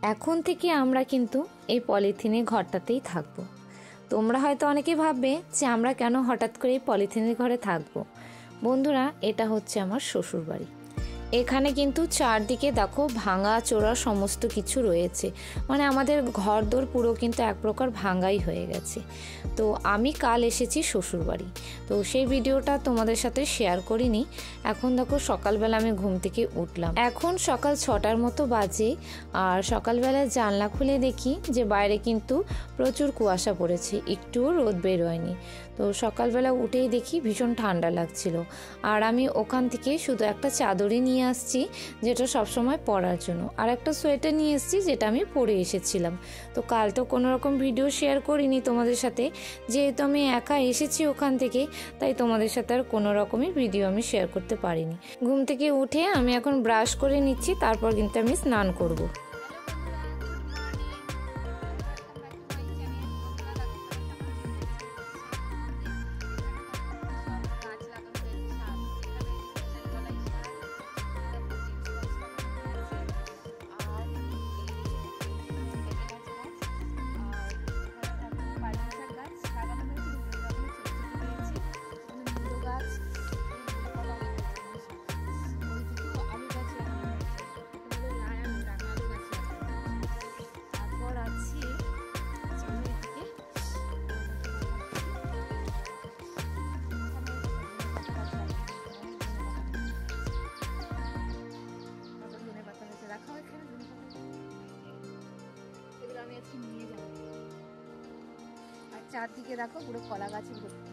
এখন থেকে আমরা কিন্তু এই পলিথিনের ঘরটাতেই থাকবো। তোমরা হয়তো অনেকেই ভাববে যে আমরা কেন হঠাৎ করে এই পলিথিনের ঘরে থাকবো। বন্ধুরা, এটা হচ্ছে আমার শ্বশুর বাড়ি। এখানে কিন্তু চারদিকে দেখো ভাঙা চোরা সমস্ত কিছু রয়েছে, মানে আমাদের ঘরদোর পুরো কিন্তু এক প্রকার ভাঙাই হয়ে গেছে। তো আমি কাল এসেছি শ্বশুর বাড়ি, তো সেই ভিডিওটা তোমাদের সাথে শেয়ার করিনি। এখন দেখো সকালবেলা আমি ঘুম থেকে উঠলাম, এখন সকাল 6টার মতো বাজে। আর সকালবেলায় জানলা খুলে দেখি যে বাইরে কিন্তু প্রচুর কুয়াশা পড়েছে, একটুও রোদ বেরোয়নি। তো সকালবেলা উঠেই দেখি ভীষণ ঠান্ডা লাগছিল। আর আমি ওখান থেকে শুধু একটা চাদরই নিয়ে আসছি, যেটা সবসময় পরার জন্য, আর একটা সোয়েটার নিয়ে এসেছি যেটা আমি পরে এসেছিলাম। তো কাল তো কোনো রকম ভিডিও শেয়ার করিনি তোমাদের সাথে, যেহেতু আমি একা এসেছি ওখান থেকে, তাই তোমাদের সাথে আর কোনো রকমই ভিডিও আমি শেয়ার করতে পারিনি। ঘুম থেকে উঠে আমি এখন ব্রাশ করে নিচ্ছি, তারপর কিন্তু আমি স্নান করব। চারদিকে দেখো পুরো কলা গাছে ভর্তি।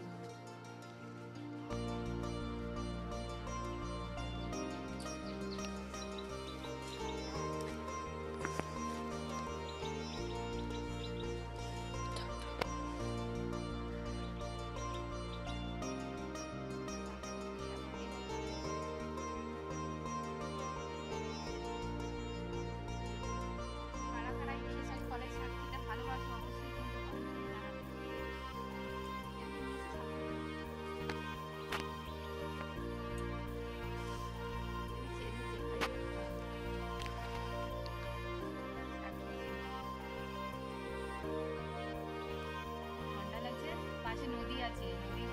নদী আছে, নদী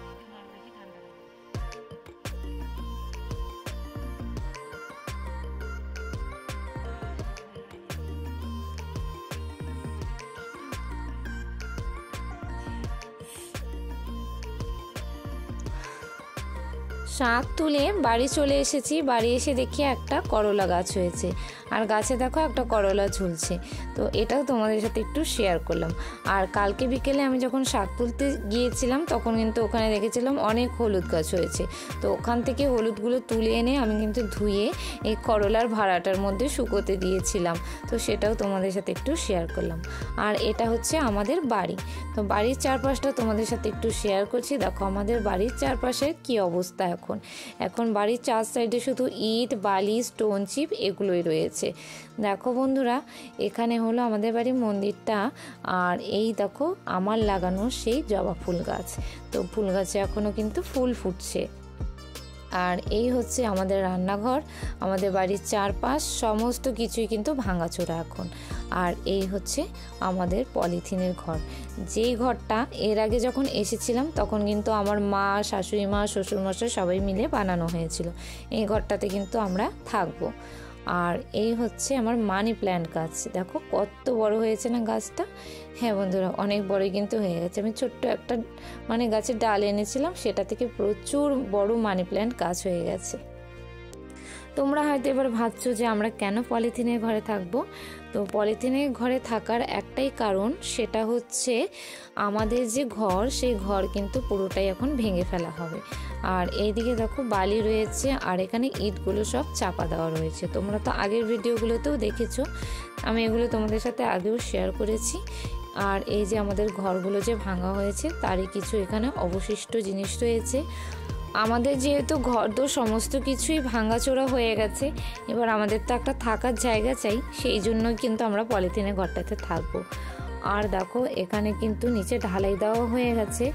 বেশি ঠান্ডা লাগে। শাক তুলে বাড়ি চলে এসেছি, বাড়ি এসে দেখি একটা করলা গাছ হয়েছে, আর গাছে দেখো একটা করলা ঝুলছে। তো এটাও তোমাদের সাথে একটু শেয়ার করলাম। আর কালকে বিকেলে আমি যখন শাক তুলতে গিয়েছিলাম তখন কিন্তু ওখানে দেখেছিলাম অনেক হলুদ গাছ হয়েছে। তো ওখান থেকে হলুদগুলো তুলে এনে আমি কিন্তু ধুয়ে এই করলার ভাড়াটার মধ্যে শুকোতে দিয়েছিলাম। তো সেটাও তোমাদের সাথে একটু শেয়ার করলাম। আর এটা হচ্ছে আমাদের বাড়ি। তো বাড়ির চারপাশটা তোমাদের সাথে একটু শেয়ার করছি। দেখো আমাদের বাড়ির চারপাশের কি অবস্থা। এখন বাড়ির চার সাইডে শুধু ইট, বালি, স্টোন চিপ এগুলোই রয়েছে। দেখো বন্ধুরা, এখানে হলো আমাদের বাড়ির মন্দিরটা। আর এই দেখো আমার লাগানো সেই জবা ফুল গাছ। তো ফুল গাছে এখনো কিন্তু ফুল ফুটছে। আর এই হচ্ছে আমাদের রান্নাঘর। আমাদের বাড়ির চারপাশ সমস্ত কিছুই কিন্তু ভাঙাচোরা এখন। আর এই হচ্ছে আমাদের পলিথিনের ঘর। যেই ঘরটা এর আগে যখন এসেছিলাম তখন কিন্তু আমার মা, শাশুড়ি মা, শ্বশুরমশাই সবাই মিলে বানানো হয়েছিল। এই ঘরটাতে কিন্তু আমরা থাকবো। আর এই হচ্ছে আমার মানি প্ল্যান্ট গাছ। দেখো কত বড় হয়েছে না গাছটা। হ্যাঁ বন্ধুরা, অনেক বড়ই কিন্তু হয়ে গেছে। আমি ছোট্ট একটা গাছের ডাল এনেছিলাম, সেটা থেকে প্রচুর বড় মানি প্ল্যান্ট গাছ হয়ে গেছে। তোমরা হয়তো এবার ভাবছো যে আমরা কেন পলিথিনের ঘরে থাকবো। তো পলিথিনের ঘরে থাকার একটাই কারণ, সেটা হচ্ছে আমাদের যে ঘর, সেই ঘর কিন্তু পুরোটাই এখন ভেঙে ফেলা হবে। আর এইদিকে দেখো বালি রয়েছে, আর এখানে ইটগুলো সব চাপা দেওয়া রয়েছে। তোমরা তো আগের ভিডিওগুলোতেও দেখেছো, আমি এগুলো তোমাদের সাথে আগেও শেয়ার করেছি। আর এই যে আমাদের ঘরগুলো যে ভাঙা হয়েছে, তারই কিছু এখানে অবশিষ্ট জিনিস রয়েছে। আমাদের যেহেতু ঘরদোর সমস্ত কিছুই ভাঙাচোরা হয়ে গেছে, এবার আমাদের তো একটা থাকার জায়গা চাই, সেই জন্যই কিন্তু আমরা পলিথিনের ঘরটাতে থাকবো। আর দেখো এখানে কিন্তু নিচে ঢালাই দেওয়া হয়ে গেছে,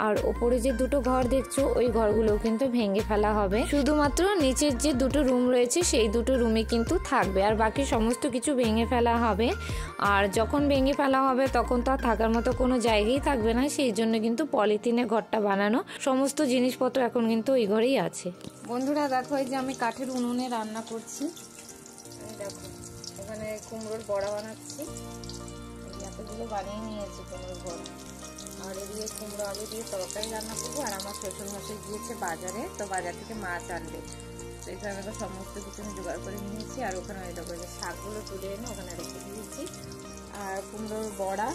আর ওপরে যে দুটো ঘর দেখছো ওই ঘরগুলো কিন্তু ভেঙে ফেলা হবে। শুধুমাত্র নিচের যে দুটো রুম রয়েছে সেই দুটো রুমে কিন্তু থাকবে, আর বাকি সমস্ত কিছু ভেঙে ফেলা হবে। আর যখন ভেঙে ফেলা হবে তখন তো আর থাকার মতো কোনো জায়গায় থাকবে না, সেই জন্য কিন্তু পলিথিনে ঘরটা বানানো। সমস্ত জিনিসপত্র এখন কিন্তু ওই ঘরেই আছে। বন্ধুরা দেখো এই যে আমি কাঠের উনুনে রান্না করছি। দেখো এখানে কুমড়োর বড়া বানাচ্ছি, এতগুলো বানিয়ে নিয়েছি কুমড়োর বড়া। আর এদিকে কুমড়ো আলু দিয়ে তরকারি রান্না করবো। আর আমার শ্বশুর মশাই গিয়েছে বাজারে, তো বাজার থেকে মাছ আনবে, তো এখানে তো সমস্ত কিছু আমি জোগাড় করে নিয়েছি। আর ওখানে ওই দেখো যে শাকগুলো তুলে এনে ওখানে রেখে দিয়েছি। আর কুমড়োর বড়া,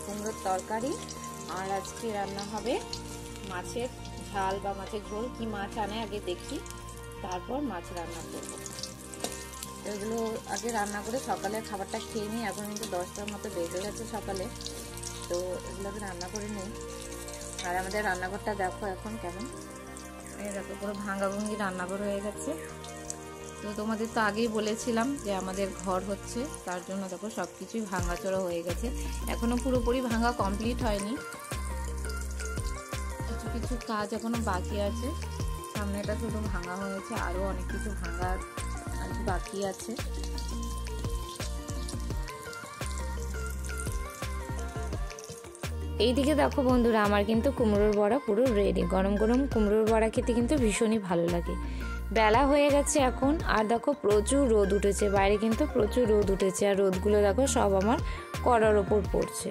কুমড়োর তরকারি, আর আজকে রান্না হবে মাছের ঝাল বা মাছের ঝোল। কি মাছ আনে আগে দেখি, তারপর মাছ রান্না করবো। এগুলো আগে রান্না করে সকালে খাবারটা খেয়ে নিই। এখন কিন্তু 10টার মতো বেজে গেছে সকালে, তো এগুলোকে রান্না করে নিই। আর আমাদের রান্নাঘরটা দেখো এখন কেমন, এই দেখো পুরো ভাঙাভুঙ্গি রান্নাঘর হয়ে গেছে। তো তোমাদের তো আগেই বলেছিলাম যে আমাদের ঘর হচ্ছে, তার জন্য দেখো সব কিছুই ভাঙাচোরা হয়ে গেছে। এখনো পুরোপুরি ভাঙা কমপ্লিট হয়নি, কিছু কিছু কাজ এখনো বাকি আছে। সামনেটা শুধু ভাঙা হয়েছে, আরও অনেক কিছু ভাঙা বাকি আছে। এইদিকে দেখো বন্ধুরা আমার কিন্তু কুমড়োর বড়া পুরো রেডি। গরম গরম কুমড়োর বড়া খেতে কিন্তু ভীষণই ভালো লাগে। বেলা হয়ে গেছে এখন, আর দেখো প্রচুর রোদ উঠেছে বাইরে, কিন্তু প্রচুর রোদ উঠেছে। আর রোদগুলো দেখো সব আমার কড়ার ওপর পড়ছে।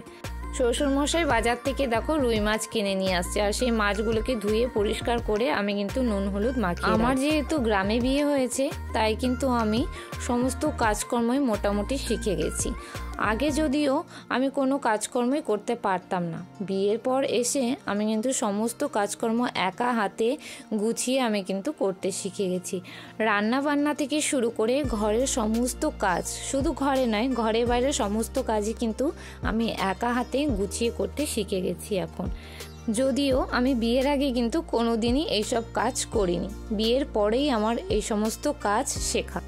শ্বশুরমশাই বাজার থেকে দেখো রুই মাছ কিনে নিয়ে আসছে, আর সেই মাছগুলোকে ধুয়ে পরিষ্কার করে আমি কিন্তু নুন হলুদ মাখিয়ে। আমার যেহেতু গ্রামে বিয়ে হয়েছে তাই কিন্তু আমি সমস্ত কাজকর্মই মোটামুটি শিখে গেছি। আগে যদিও আমি কোনো কাজকর্মই করতে পারতাম না, বিয়ের পর এসে আমি কিন্তু সমস্ত কাজকর্ম একা হাতে গুছিয়ে আমি কিন্তু করতে শিখে গেছি। রান্না বান্না থেকে শুরু করে ঘরের সমস্ত কাজ, শুধু ঘরে নয় ঘরে বাইরে সমস্ত কাজই কিন্তু আমি একা হাতে গুছিয়ে করতে শিখে গেছি এখন। যদিও আমি বিয়ের আগে কিন্তু কোনোদিনই এইসব কাজ করিনি, বিয়ের পরেই আমার এই সমস্ত কাজ শেখা।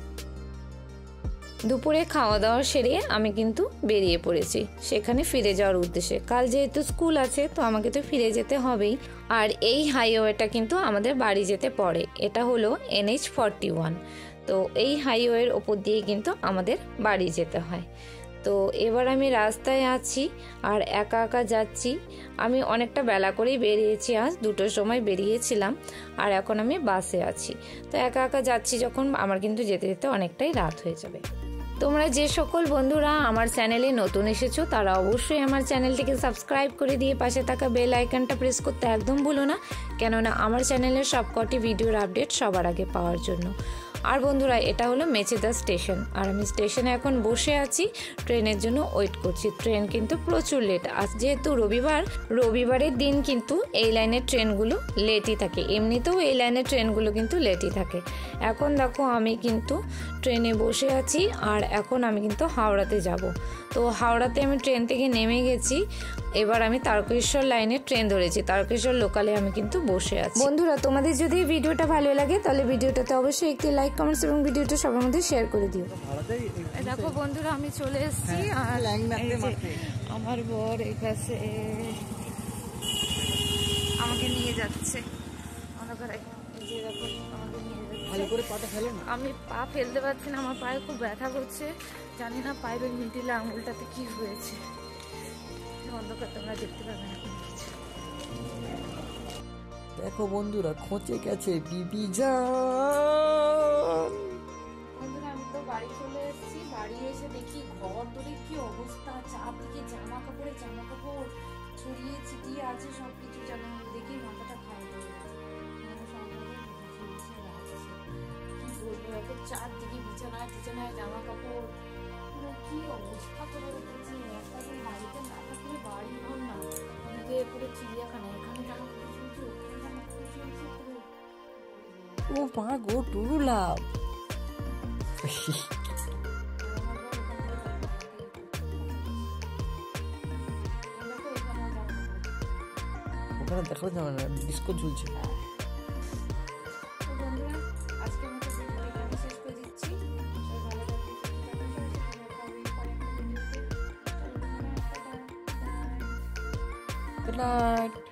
দুপুরে খাওয়া দাওয়া সেরে আমি কিন্তু বেরিয়ে পড়েছি সেখানে ফিরে যাওয়ার উদ্দেশ্যে। কাল যেহেতু স্কুল আছে তো আমাকে তো ফিরে যেতে হবেই। আর এই হাইওয়েটা কিন্তু আমাদের বাড়ি যেতে পড়ে, এটা হলো NH41। তো এই হাইওয়ের ওপর দিয়ে কিন্তু আমাদের বাড়ি যেতে হয়। তো এবার আমি রাস্তায় আছি আর একা একা যাচ্ছি। আমি অনেকটা বেলা করেই বেরিয়েছি, আজ 2টোর সময় বেরিয়েছিলাম, আর এখন আমি বাসে আছি। তো একা একা যাচ্ছি যখন, আমার কিন্তু যেতে যেতে অনেকটাই রাত হয়ে যাবে। তোমরা যে সকল বন্ধুরা আমার চ্যানেলে নতুন এসেছো তারা অবশ্যই আমার চ্যানেলটিকে সাবস্ক্রাইব করে দিয়ে পাশে থাকা বেল আইকনটা প্রেস করতে একদম ভুলো না, কেননা আমার চ্যানেলের সবকটি ভিডিওর আপডেট সবার আগে পাওয়ার জন্য। আর বন্ধুরা এটা হলো মেচেদা স্টেশন, আর আমি স্টেশনে এখন বসে আছি, ট্রেনের জন্য ওয়েট করছি। ট্রেন কিন্তু প্রচুর লেট, আজ যেহেতু রবিবারের দিন কিন্তু এই লাইনের ট্রেনগুলো লেটই থাকে, এমনিতেও এই লাইনের ট্রেনগুলো কিন্তু লেটই থাকে। এখন দেখো আমি কিন্তু ট্রেনে বসে আছি, আর এখন আমি কিন্তু হাওড়াতে যাব। তো হাওড়াতে আমি ট্রেন থেকে নেমে গেছি, এবার আমি তারকেশ্বর লাইনের ট্রেন ধরেছি, তারকেশ্বর লোকালে আমি কিন্তু বসে আছি। বন্ধুরা তোমাদের যদি এই ভিডিওটা ভালো লাগে তাহলে ভিডিওটাতে অবশ্যই একটি লাইক, কমেন্টস এবং ভিডিওটা সবার মধ্যে শেয়ার করে দিও। দেখো বন্ধুরা আমি চলে এসেছি, আর আমার বর এই কাছে আমাকে নিয়ে যাচ্ছে। আমি পা ফেলতে পারছি না, আমার পায়ে খুব ব্যথা করছে, জানি না পায়ের মিডিলে আঙুলটাতে কি হয়েছে। অন্ধকার তোমরা দেখতে পাবে না। দেখো বন্ধুরা খোঁচে গেছে বিবি জান। বন্ধুরা আমি তো বাড়ি চলে এসেছি, বাড়ি এসে দেখি ঘর দরে কি অবস্থা, চারদিকে জামা কাপড় ছড়িয়ে ছিটিয়ে আছে, সবকিছু যেন দেখি মাথাটা খারাপ হয়ে গেছে। চারদিকে বিছানায় জামা কাপড়, কি অবস্থা করে রেখেছে। একটা দিন বাড়িতে না থাকলে বাড়ি ঘর না, ওদিকে পুরো চিড়িয়াখানা, এখানে জামা কাপড় চলছে, ওখানে জামা কাপড় চলছে পুরো। ও মা গো টুরু লাভ। ওখানে দেখো যাবে না, ডিস্কো ঝুলছে। Good night.